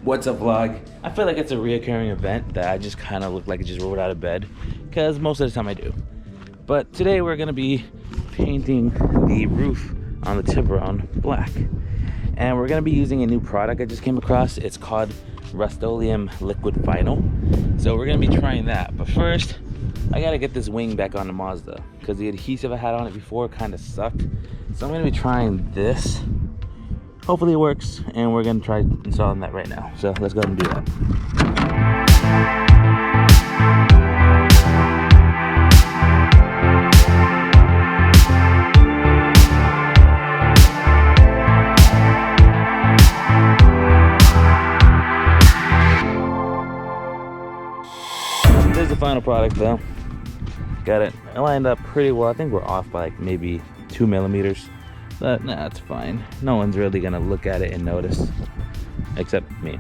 What's up, vlog? I feel like it's a reoccurring event that I just kind of look like I just rolled out of bed, because most of the time I do. But today we're gonna be painting the roof on the Tiburon black, and we're gonna be using a new product I just came across. It's called Rust-Oleum liquid vinyl. So we're gonna be trying that. But first, I gotta get this wing back on the Mazda because the adhesive I had on it before kind of sucked. So I'm gonna be trying this. Hopefully it works, and we're gonna try installing that right now. So let's go ahead and do that. There's the final product though. Got it lined up pretty well. I think we're off by like maybe 2 millimeters. But nah, it's fine. No one's really gonna look at it and notice, except me.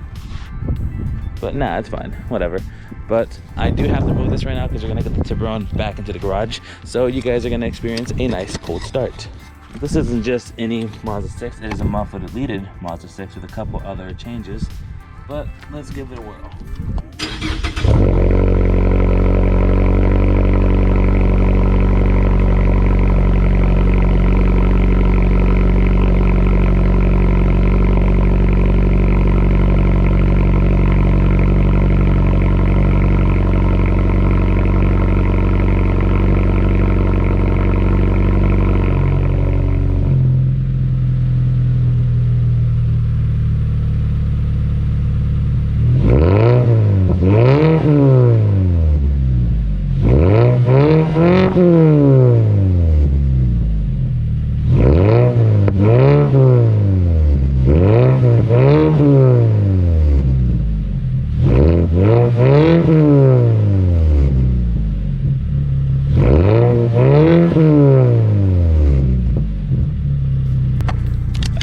But nah, it's fine, whatever. But I do have to move this right now because we're gonna get the Tiburon back into the garage. So you guys are gonna experience a nice cold start. This isn't just any Mazda 6, it is a muffler deleted Mazda 6 with a couple other changes. But let's give it a whirl.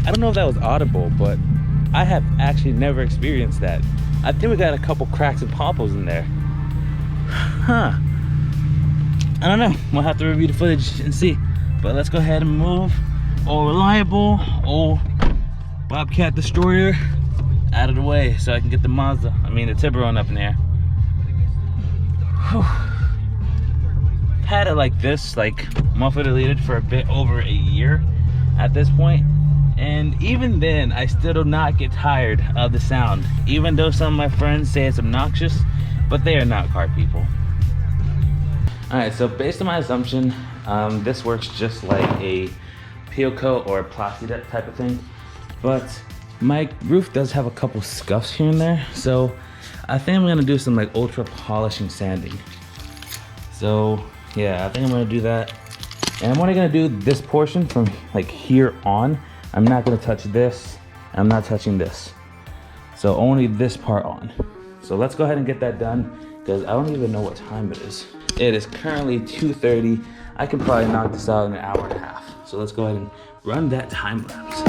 I don't know if that was audible, but I have actually never experienced that. I think we got a couple cracks and popples in there. Huh. I don't know. We'll have to review the footage and see. But let's go ahead and move old reliable, old Bobcat Destroyer out of the way so I can get the the Tiburon up in there. Whew. Had it like this, like muffler deleted for a bit over a year at this point. And even then, I still do not get tired of the sound, even though some of my friends say it's obnoxious, but they are not car people. All right, so based on my assumption, this works just like a peel coat or a plasti type of thing, but my roof does have a couple scuffs here and there, so I think I'm gonna do some like ultra polishing sanding. So yeah, I think I'm gonna do that, and I'm only gonna do this portion from like here on. I'm not gonna touch this. I'm not touching this. So only this part on. So let's go ahead and get that done because I don't even know what time it is. It is currently 2:30. I can probably knock this out in an hour and a half. So let's go ahead and run that time lapse.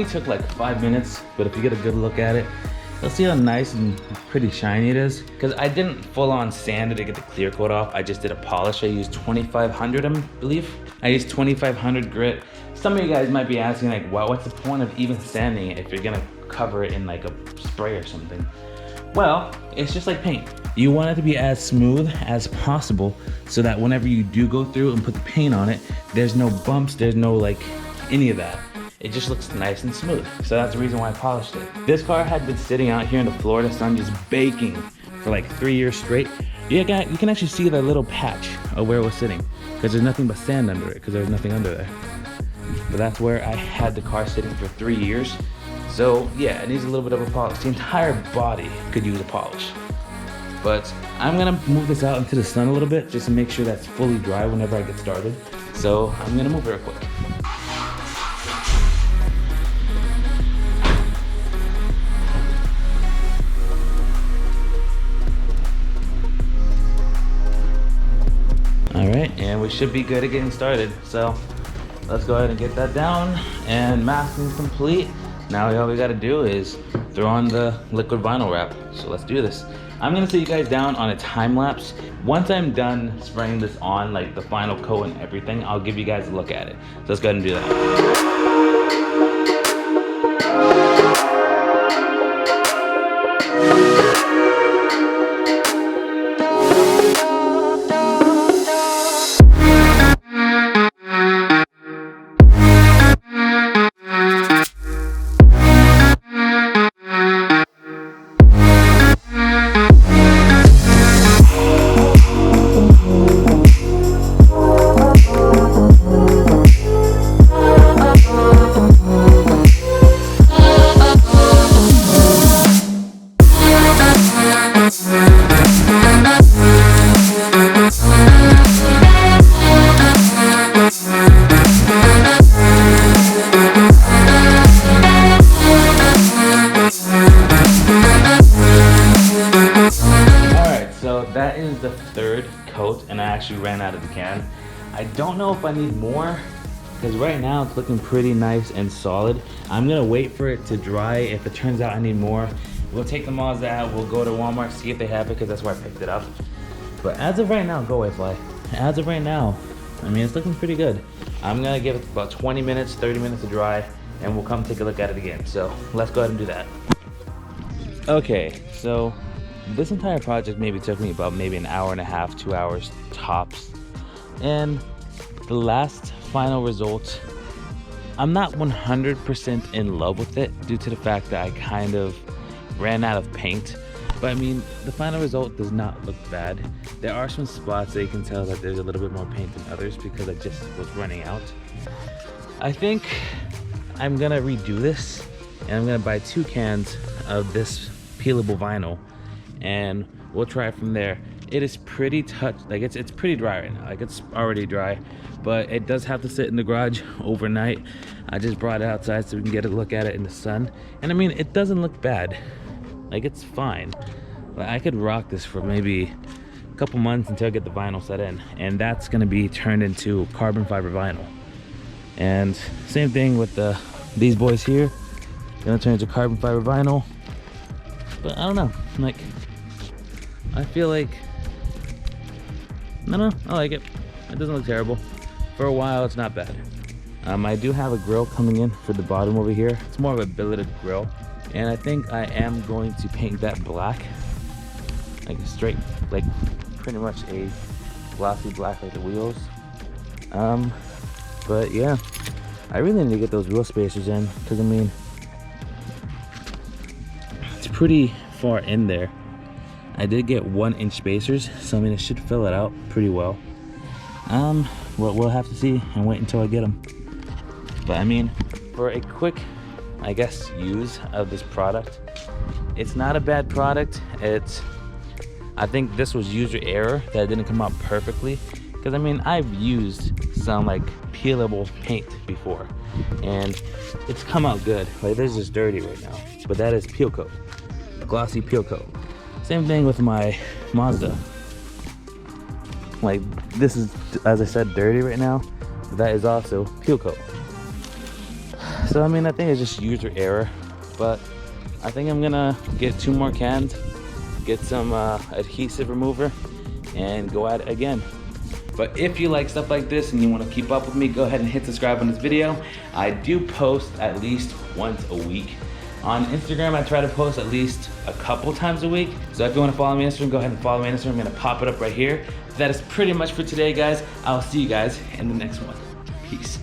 Took like 5 minutes, but if you get a good look at it, you'll see how nice and pretty shiny it is. Because I didn't full on sand it to get the clear coat off. I just did a polish. I used 2500, I believe. I used 2500 grit. Some of you guys might be asking like, well, what's the point of even sanding it if you're gonna cover it in like a spray or something? Well, it's just like paint. You want it to be as smooth as possible so that whenever you do go through and put the paint on it, there's no bumps, there's no like any of that. It just looks nice and smooth. So that's the reason why I polished it. This car had been sitting out here in the Florida sun just baking for like 3 years straight. You can actually see the little patch of where it was sitting because there's nothing but sand under it because there was nothing under there. But that's where I had the car sitting for 3 years. So yeah, it needs a little bit of a polish. The entire body could use a polish. But I'm gonna move this out into the sun a little bit just to make sure that's fully dry whenever I get started. So I'm gonna move it real quick. All right, and we should be good at getting started. So let's go ahead and get that down, and masking complete. Now all we gotta do is throw on the liquid vinyl wrap. So let's do this. I'm gonna sit you guys down on a time lapse. Once I'm done spraying this on, like the final coat and everything, I'll give you guys a look at it. So let's go ahead and do that. That is the third coat, and I actually ran out of the can. I don't know if I need more, because right now it's looking pretty nice and solid. I'm gonna wait for it to dry. If it turns out I need more, we'll take the Mazda out, we'll go to Walmart, see if they have it, because that's where I picked it up. But as of right now, go away fly. As of right now, I mean, it's looking pretty good. I'm gonna give it about 20 minutes, 30 minutes to dry, and we'll come take a look at it again. So let's go ahead and do that. Okay, so this entire project maybe took me about maybe an hour and a half, 2 hours tops. And the last final result, I'm not 100% in love with it due to the fact that I kind of ran out of paint. But I mean, the final result does not look bad. There are some spots that you can tell that there's a little bit more paint than others because I just was running out. I think I'm gonna redo this, and I'm gonna buy 2 cans of this peelable vinyl, and we'll try it from there. It is pretty like it's pretty dry right now. Like, it's already dry, but it does have to sit in the garage overnight. I just brought it outside so we can get a look at it in the sun, and I mean, it doesn't look bad. Like, it's fine. Like, I could rock this for maybe a couple months until I get the vinyl set in, and that's gonna be turned into carbon fiber vinyl. And same thing with these boys here, gonna turn into carbon fiber vinyl. But I don't know, like, I feel like, I don't know, I like it. It doesn't look terrible. For a while, it's not bad. I do have a grill coming in for the bottom over here. It's more of a billeted grill, and I think I am going to paint that black, like a straight, like pretty much a glossy black like the wheels. But yeah, I really need to get those wheel spacers in, because I mean, it's pretty far in there. I did get 1-inch spacers, so I mean, it should fill it out pretty well. We'll have to see and wait until I get them. But I mean, for a quick, I guess, use of this product, it's not a bad product. I think this was user error that it didn't come out perfectly, because I mean, I've used some like peelable paint before, and it's come out good. Like, this is dirty right now, but that is peel coat, glossy peel coat. Same thing with my Mazda. Like, this is, as I said, dirty right now, but that is also peel coat. So I mean, I think it's just user error, but I think I'm gonna get 2 more cans, get some adhesive remover, and go at it again. But if you like stuff like this and you want to keep up with me, go ahead and hit subscribe on this video. I do post at least once a week. On Instagram, I try to post at least a couple times a week. So if you want to follow me on Instagram, go ahead and follow me on Instagram. I'm gonna pop it up right here. That is pretty much for today, guys. I'll see you guys in the next one. Peace.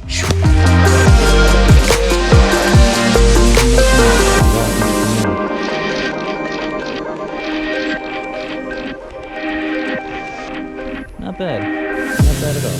Not bad. Not bad at all.